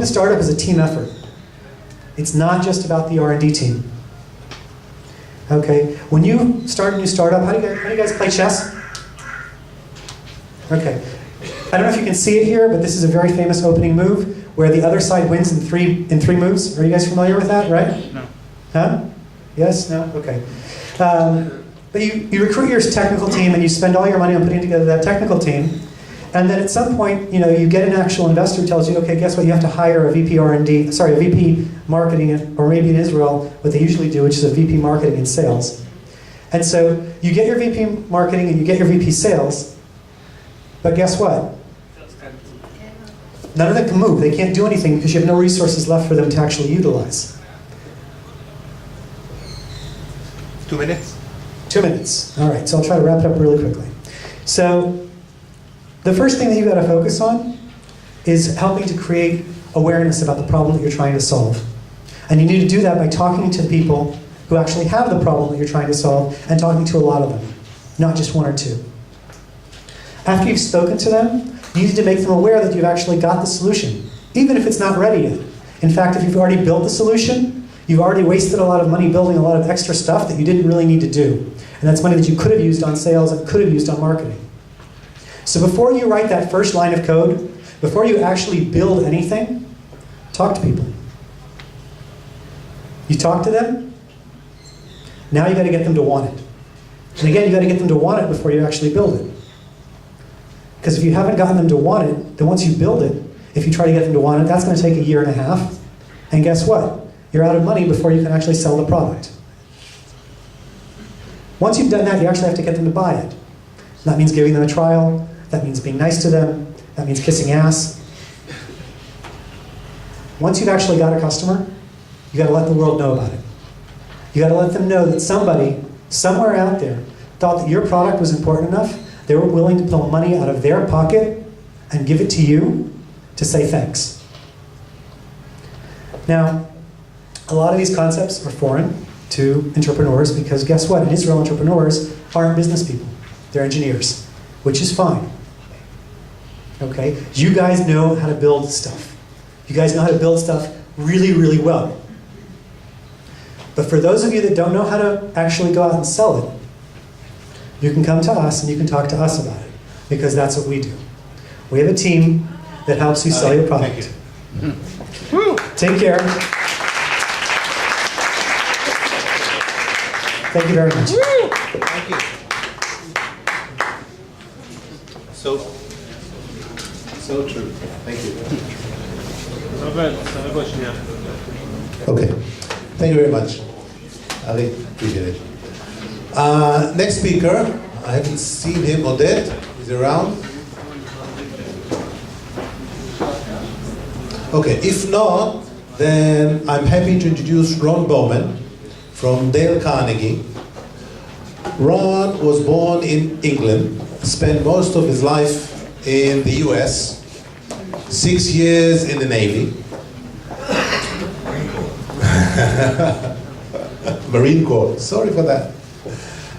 a startup is a team effort. It's not just about the R&D team. Okay, when you start a new startup, how do you guys play chess? Okay, I don't know if you can see it here, but this is a very famous opening move where the other side wins in three moves. Are you guys familiar with that, right? No. Huh? Yes? No? Okay. But you recruit your technical team and you spend all your money on putting together that technical team. And then at some point, you get an actual investor who tells you, okay, guess what? You have to hire a VP R&D, sorry, a VP marketing, or maybe in Israel, what they usually do, which is a VP marketing and sales. And so you get your VP marketing and you get your VP sales, but guess what? None of them can move. They can't do anything because you have no resources left for them to actually utilize. 2 minutes? 2 minutes. All right, so I'll try to wrap it up really quickly. So the first thing that you've got to focus on is helping to create awareness about the problem that you're trying to solve. And you need to do that by talking to people who actually have the problem that you're trying to solve and talking to a lot of them, not just one or two. After you've spoken to them, you need to make them aware that you've actually got the solution, even if it's not ready yet. In fact, if you've already built the solution, you've already wasted a lot of money building a lot of extra stuff that you didn't really need to do. And that's money that you could have used on sales and could have used on marketing. So before you write that first line of code, before you actually build anything, talk to people. You talk to them, now you got to get them to want it. And again, you got to get them to want it before you actually build it. Because if you haven't gotten them to want it, then once you build it, if you try to get them to want it, that's going to take 1.5 years. And guess what? You're out of money before you can actually sell the product. Once you've done that, you actually have to get them to buy it. That means giving them a trial. That means being nice to them. That means kissing ass. Once you've actually got a customer, you got to let the world know about it. You got to let them know that somebody, somewhere out there, thought that your product was important enough, they were willing to pull money out of their pocket and give it to you to say thanks. Now, a lot of these concepts are foreign to entrepreneurs because guess what? In Israel, entrepreneurs aren't business people. They're engineers, which is fine. Okay? You guys know how to build stuff. You guys know how to build stuff really, really well. But for those of you that don't know how to actually go out and sell it, you can come to us and you can talk to us about it, because that's what we do. We have a team that helps you sell your product. Thank you. Take care. Thank you very much. Thank you. So true. Thank you. Okay. Thank you very much. Ali, appreciate it. Next speaker, I haven't seen him. Oded, is he around? Okay, if not, then I'm happy to introduce Ron Bowman from Dale Carnegie. Ron was born in England, spent most of his life in the US, 6 years in the Navy. Marine Corps, sorry for that.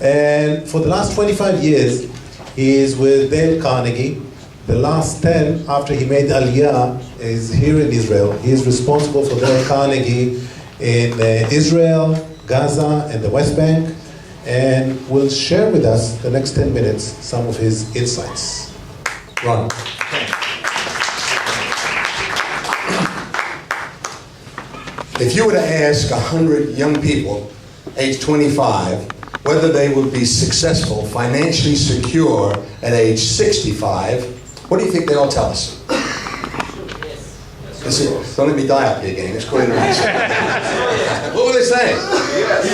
And for the last 25 years, he is with Dale Carnegie. The last 10, after he made Aliyah, is here in Israel. He is responsible for Dale Carnegie in Israel, Gaza, and the West Bank, and will share with us the next 10 minutes some of his insights. Ron. If you were to ask 100 young people, age 25, whether they would be successful, financially secure at age 65, what do you think they all tell us? Don't let me die up here, gang. It's quite interesting. What were they saying?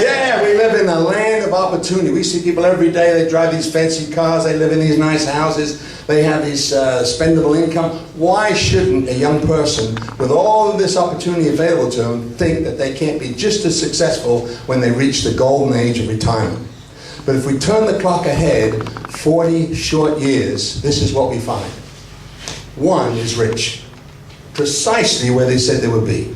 Yeah, we live in a land of opportunity. We see people every day. They drive these fancy cars. They live in these nice houses. They have this spendable income. Why shouldn't a young person with all of this opportunity available to them think that they can't be just as successful when they reach the golden age of retirement? But if we turn the clock ahead 40 short years, this is what we find. One is rich, precisely where they said they would be.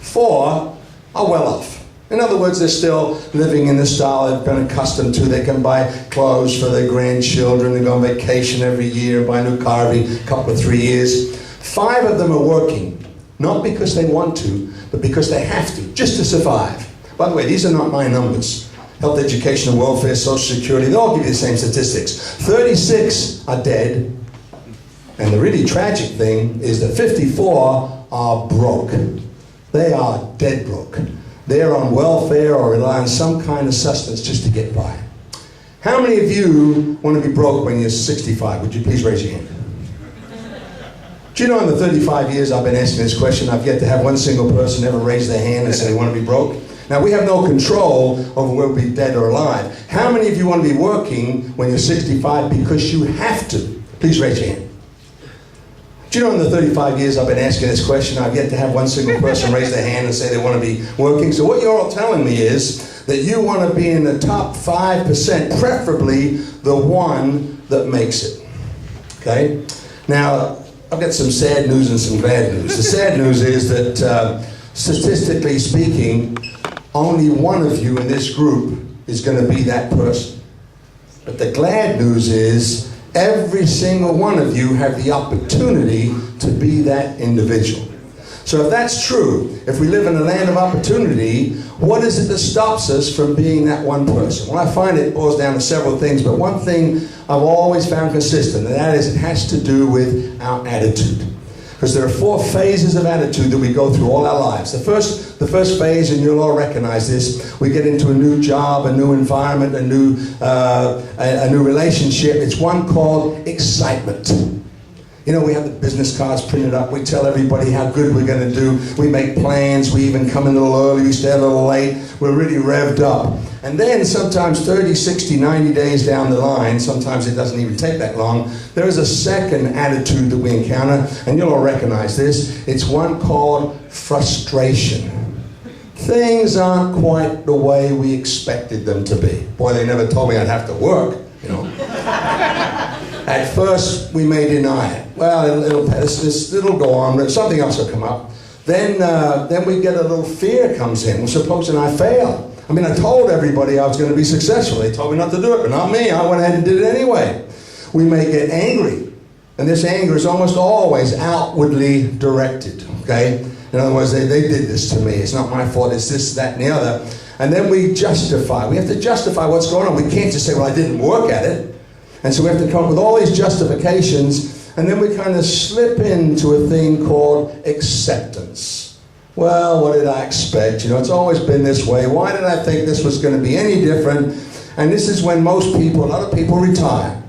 4 are well off. In other words, they're still living in the style they've been accustomed to. They can buy clothes for their grandchildren. They go on vacation every year, buy a new car every couple of 3 years. 5 of them are working, Not because they want to, but because they have to, just to survive. By the way, these are not my numbers. Health, education, and welfare, social security, they all give you the same statistics. 36 are dead, and the really tragic thing is that 54 are broke. They are dead broke. They're on welfare or rely on some kind of sustenance just to get by. How many of you want to be broke when you're 65? Would you please raise your hand? Do you know in the 35 years I've been asking this question, I've yet to have one single person ever raise their hand and say they want to be broke? Now, we have no control over whether we'll be dead or alive. How many of you want to be working when you're 65 because you have to? Please raise your hand. Do you know in the 35 years I've been asking this question, I've yet to have one single person raise their hand and say they want to be working? So what you're all telling me is that you want to be in the top 5%, preferably the one that makes it. Okay? Now, I've got some sad news and some glad news. The sad news is that statistically speaking, only one of you in this group is going to be that person. But the glad news is every single one of you have the opportunity to be that individual. So if that's true, if we live in a land of opportunity, what is it that stops us from being that one person? Well, I find it boils down to several things, but one thing I've always found consistent, and that is it has to do with our attitude. Because there are 4 phases of attitude that we go through all our lives. The first phase, and you'll all recognize this, we get into a new job, a new environment, a new relationship. It's one called excitement. You know, we have the business cards printed up. We tell everybody how good we're going to do. We make plans. We even come in a little early. We stay a little late. We're really revved up. And then sometimes 30, 60, 90 days down the line, sometimes it doesn't even take that long, there is a second attitude that we encounter, and you'll all recognize this. It's one called frustration. Things aren't quite the way we expected them to be. Boy, they never told me I'd have to work, you know. At first, we may deny it. Well, it'll go on, but something else will come up. Then we get a little fear comes in. Well, supposing I fail. I mean, I told everybody I was going to be successful. They told me not to do it, but not me. I went ahead and did it anyway. We may get angry. And this anger is almost always outwardly directed, okay? In other words, they did this to me. It's not my fault. It's this, that, and the other. And then we justify. We have to justify what's going on. We can't just say, well, I didn't work at it. And so we have to come up with all these justifications. And then we kind of slip into a thing called acceptance. Well, what did I expect? You know, it's always been this way. Why did I think this was going to be any different? And this is when most people, a lot of people retire.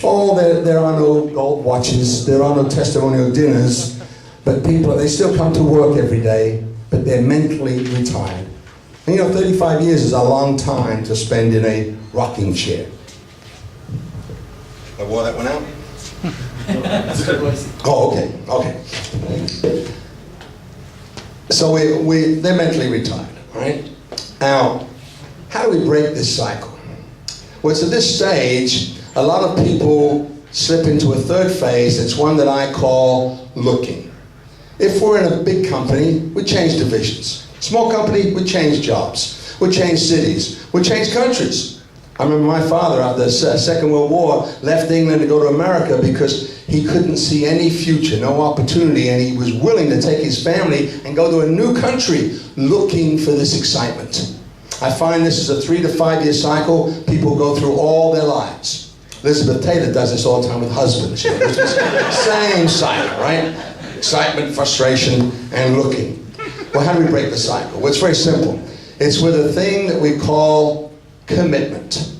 Oh, there are no gold watches. There are no testimonial dinners. But people, they still come to work every day, but they're mentally retired. And you know, 35 years is a long time to spend in a rocking chair. I wore that one out? Oh, okay. So they're mentally retired, all right? Now, how do we break this cycle? Well, so at this stage, a lot of people slip into a third phase. It's one that I call looking. If we're in a big company, we change divisions. Small company, we change jobs. We change cities. We change countries. I remember my father after the Second World War left England to go to America because he couldn't see any future, no opportunity, and he was willing to take his family and go to a new country looking for this excitement. I find this is a 3 to 5 year cycle people go through all their lives. Elizabeth Taylor does this all the time with husbands. You know, it's the same cycle, right? Excitement, frustration, and looking. Well, how do we break the cycle? Well, it's very simple. It's with a thing that we call commitment.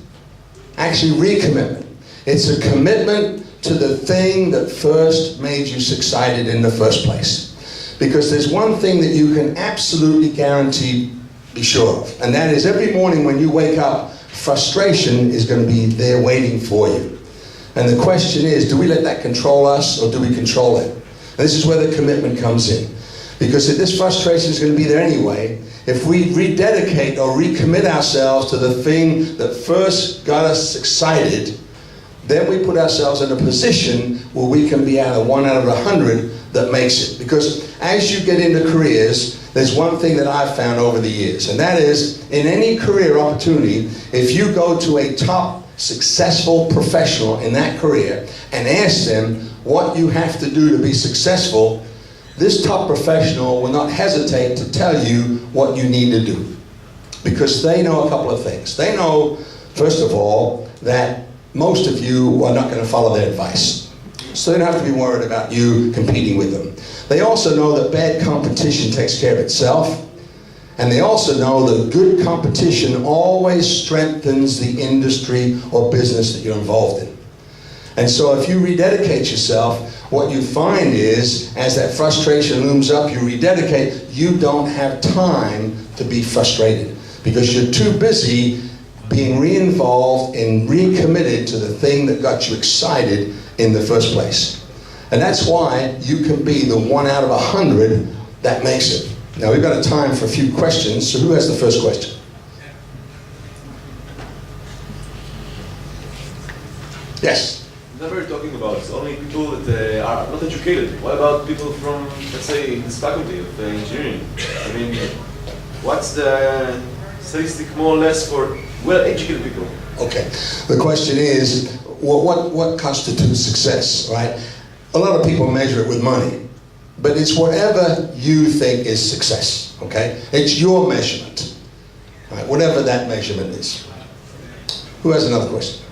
Actually, recommitment. It's a commitment to the thing that first made you excited in the first place. Because there's one thing that you can absolutely guarantee, be sure of, and that is every morning when you wake up, frustration is going to be there waiting for you. And the question is, do we let that control us or do we control it? And this is where the commitment comes in. Because if this frustration is going to be there anyway, if we rededicate or recommit ourselves to the thing that first got us excited, then we put ourselves in a position where we can be out of 1 out of 100 that makes it. Because as you get into careers, there's one thing that I've found over the years, and that is, in any career opportunity, if you go to a top successful professional in that career and ask them what you have to do to be successful, this top professional will not hesitate to tell you what you need to do, because they know a couple of things. They know, first of all, that most of you are not going to follow their advice. So they don't have to be worried about you competing with them. They also know that bad competition takes care of itself. And they also know that good competition always strengthens the industry or business that you're involved in. And so if you rededicate yourself, what you find is, as that frustration looms up, you rededicate, you don't have time to be frustrated, because you're too busy being re-involved and recommitted to the thing that got you excited in the first place. And that's why you can be the 1 out of 100 that makes it. Now we've got a time for a few questions, so who has the first question? Yes? Never you're talking about, it's only people that are not educated. What about people from, let's say, this faculty of engineering? I mean, what's the statistic more or less for well-educated people? Okay. The question is, what constitutes success, right? A lot of people measure it with money, but it's whatever you think is success, okay? It's your measurement, right? Whatever that measurement is. Who has another question?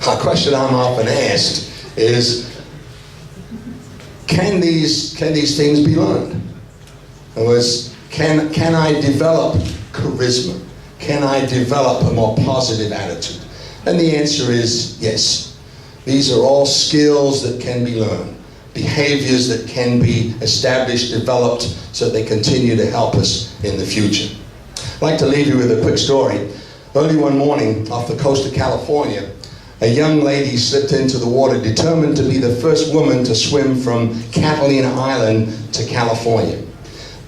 A question I'm often asked is, can these things be learned? In other words, can I develop charisma? Can I develop a more positive attitude? And the answer is yes. These are all skills that can be learned, behaviors that can be established, developed, so they continue to help us in the future. I'd like to leave you with a quick story. Early one morning off the coast of California, a young lady slipped into the water, determined to be the first woman to swim from Catalina Island to California.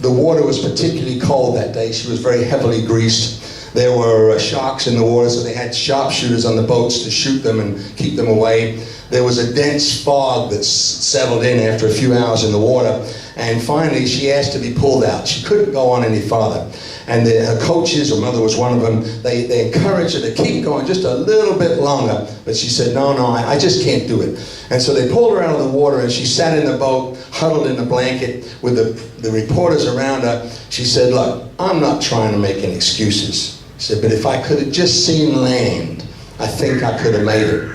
The water was particularly cold that day. She was very heavily greased. There were sharks in the water, so they had sharpshooters on the boats to shoot them and keep them away. There was a dense fog that settled in after a few hours in the water, and finally she asked to be pulled out. She couldn't go on any farther. And her coaches, her mother was one of them, they encouraged her to keep going just a little bit longer. But she said, no, I just can't do it. And so they pulled her out of the water, and she sat in the boat, huddled in a blanket with the reporters around her. She said, look, I'm not trying to make any excuses. She said, but if I could have just seen land, I think I could have made it.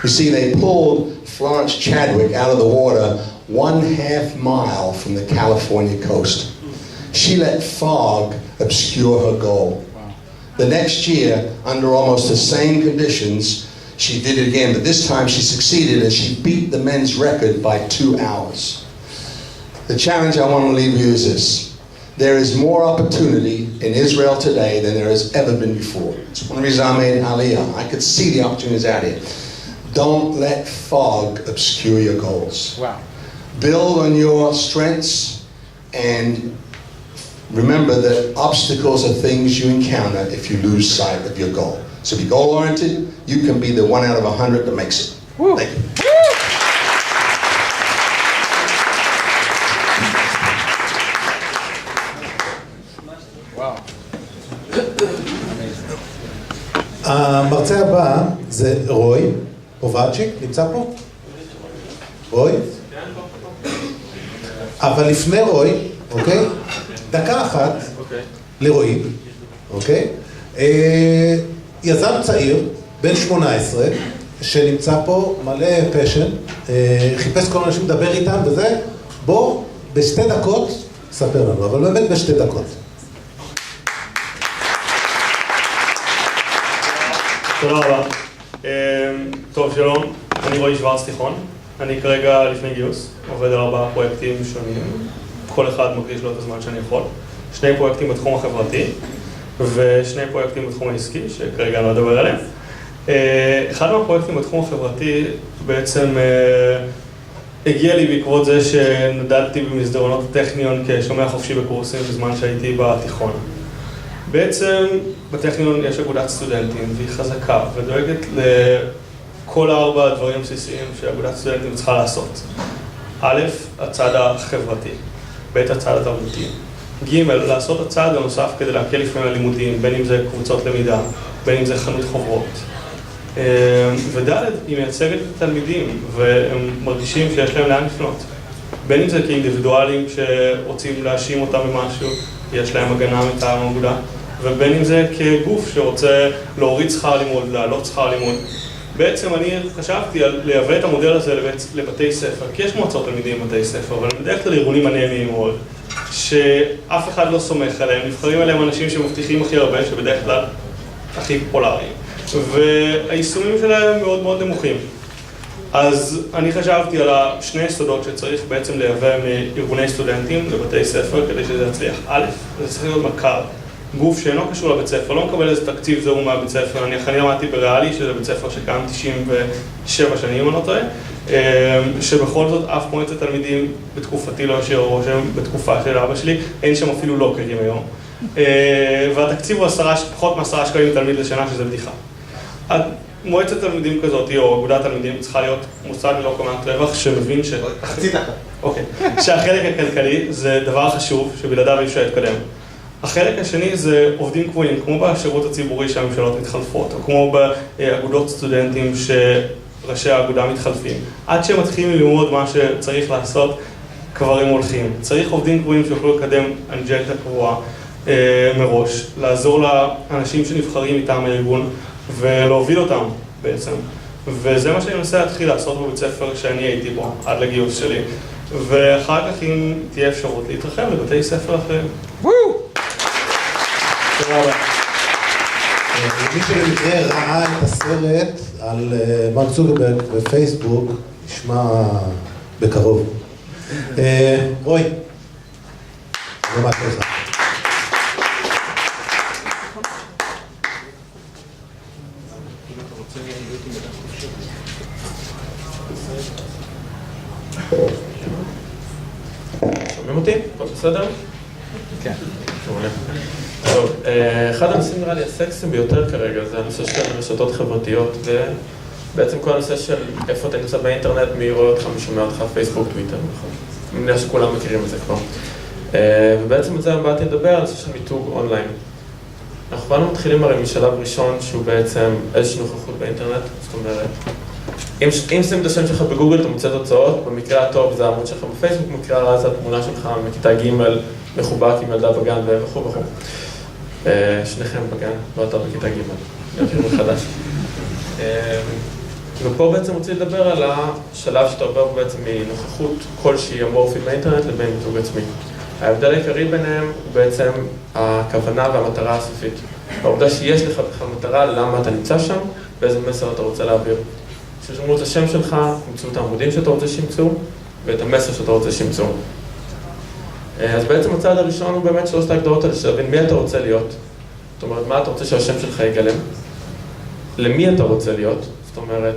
You see, they pulled Florence Chadwick out of the water 1/2 mile from the California coast. She let fog obscure her goal. Wow. The next year, under almost the same conditions, she did it again, but this time she succeeded, and she beat the men's record by 2 hours. The challenge I want to leave you is this. There is more opportunity in Israel today than there has ever been before. It's one of the reasons I made Aliyah. I could see the opportunities out here. Don't let fog obscure your goals. Wow. Build on your strengths, and remember that obstacles are things you encounter if you lose sight of your goal. So be goal-oriented. You can be the 1 out of 100 that makes it. Woo. Thank you. המרצה הבא זה רוי פובלצ'יק, נמצא פה? רוי? אבל לפני רוי, אוקיי? דקה אחת לרועי, אוקיי? יזם צעיר, בן 18, שנמצא פה, מלא פשן, חיפש כל אנשים לדבר איתם וזה, בוא בשתי דקות, ספר לנו, אבל באמת בשתי דקות. תודה רבה. טוב, שלום, אני רועי שוורץ תיכון. אני כרגע לפני גיוס, עובד על 4 פרויקטים שונים. כל אחד מקדיש לו את הזמן שאני יכול. 2 פרויקטים בתחום החברתי, ו2 פרויקטים בתחום העסקי, שכרגע אני לא אדבר עליהם. אחד מהפרויקטים בתחום החברתי בעצם הגיע לי בעקבות זה שנדדתי במסדרונות הטכניון כשומע חופשי בקורסים בזמן שהייתי בתיכון. בעצם בטכניון יש אגודת סטודנטים, והיא חזקה ודואגת לכל 4 הדברים הבסיסיים שאגודת סטודנטים צריכה לעשות. א', הצד החברתי, ב', הצד התרבותי. ג', לעשות הצעד הנוסף כדי להקל לפעמים הלימודים, בין אם זה קבוצות למידה, בין אם זה חנות חוברות. וד' היא מייצגת את התלמידים, והם מרגישים שיש להם לאן לפנות. בין אם זה כאינדיבידואלים שרוצים להאשים אותם במשהו, יש להם הגנה מטעם האגודה, ובין אם זה כגוף שרוצה להוריד שכר לימוד, להעלות שכר לימוד. בעצם אני חשבתי על לייבא את המודל הזה לבתי ספר, כי יש מועצות תלמידים בבתי ספר, אבל בדרך כלל ארגונים אנמיים מאוד, שאף אחד לא סומך עליהם, נבחרים עליהם אנשים שמבטיחים הכי הרבה, שבדרך כלל הכי פופולריים, והיישומים שלהם מאוד מאוד נמוכים. אז אני חשבתי על השני יסודות שצריך בעצם לייבא מארגוני סטודנטים לבתי ספר כדי שזה יצליח. א', זה צריך להיות מכר. גוף שאינו קשור לבית ספר, לא מקבל איזה תקציב זהו מהבית ספר. אני למדתי בריאלי, שזה בית ספר שקם 97 שנים, אני לא טועה, שבכל זאת אף מועצת תלמידים בתקופתי לא יושב ראש, בתקופה של אבא שלי, אין שם אפילו לוקרים היום. והתקציב הוא פחות מ10 שקלים לתלמיד לשנה, שזה בדיחה. מועצת תלמידים כזאת, או אגודת תלמידים, צריכה להיות מוסד ללא כוונת רווח שמבין חצי דקה. אוקיי. שהחלק הכלכלי זה דבר חשוב שבלעדיו אי אפשר להתקדם. החלק השני זה עובדים קבועים, כמו בשירות הציבורי שהממשלות מתחלפות, או כמו באגודות סטודנטים שראשי האגודה מתחלפים. עד שהם מתחילים ללמוד מה שצריך לעשות, כבר הם הולכים. צריך עובדים קבועים שיוכלו לקדם אנג'נדה קבועה מראש, לעזור לאנשים שנבחרים מטעם הארגון, ולהוביל אותם בעצם. וזה מה שאני מנסה להתחיל לעשות בבית ספר שאני הייתי בו, עד לגיוס שלי. ואחר כך אם תהיה אפשרות להתרחב לבתי ספר אחרים. מי שבמקרה ראה את הסרט על מרק צוקרברג בפייסבוק, נשמע בקרוב. רוי, זה מה ככה. שומעים אותי? הכל בסדר? כן. טוב, אחד הנושאים נראה לי הסקסיים ביותר כרגע זה הנושא של רשתות חברתיות ובעצם כל הנושא של איפה אתה נמצא באינטרנט, מי רואה אותך, מי שומע אותך, פייסבוק, טוויטר, נכון? אני מניח שכולם מכירים את זה כבר. ובעצם את זה באתי לדבר על הנושא של מיתוג אונליין. אנחנו כבר מתחילים הרי משלב ראשון שהוא בעצם איזושהי נוכחות באינטרנט, זאת אומרת, אם שמים את השם שלך בגוגל אתה מוצא תוצאות, במקרה הטוב זה העמוד שלך בפייסבוק, במקרה הרע זה התמונה שלך מכיתה ג' מחובק עם ילדה בגן וכו' וכו'. שניכם בגן, לא אתה בכיתה ג', אני חושב מחדש. ופה בעצם רוצה לדבר על השלב שאתה עובר בעצם מנוכחות כלשהי אמורפית באינטרנט לבין מיתוג עצמי. ההבדל העיקרי ביניהם הוא בעצם הכוונה והמטרה הסופית. העובדה שיש לך בכלל מטרה למה אתה נמצא שם ואיזה מסר אתה רוצה להעביר. ששמרו את השם שלך, ימצאו את העמודים שאתה רוצה שימצאו ואת המסר שאתה רוצה שימצאו. אז בעצם הצעד הראשון הוא באמת שלושת ההגדרות האלה, שתבין מי אתה רוצה להיות. זאת אומרת, מה אתה רוצה שהשם שלך יגלם? למי אתה רוצה להיות? זאת אומרת,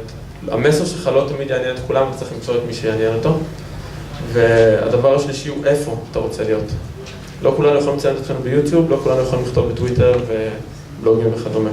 המסר שלך לא תמיד יעניין את כולם, אתה צריך למצוא את מי שיעניין אותו. והדבר השלישי הוא איפה אתה רוצה להיות. לא כולנו יכולים לציין את עצמנו ביוטיוב, לא כולנו יכולים לכתוב בטוויטר ובלוגים וכדומה.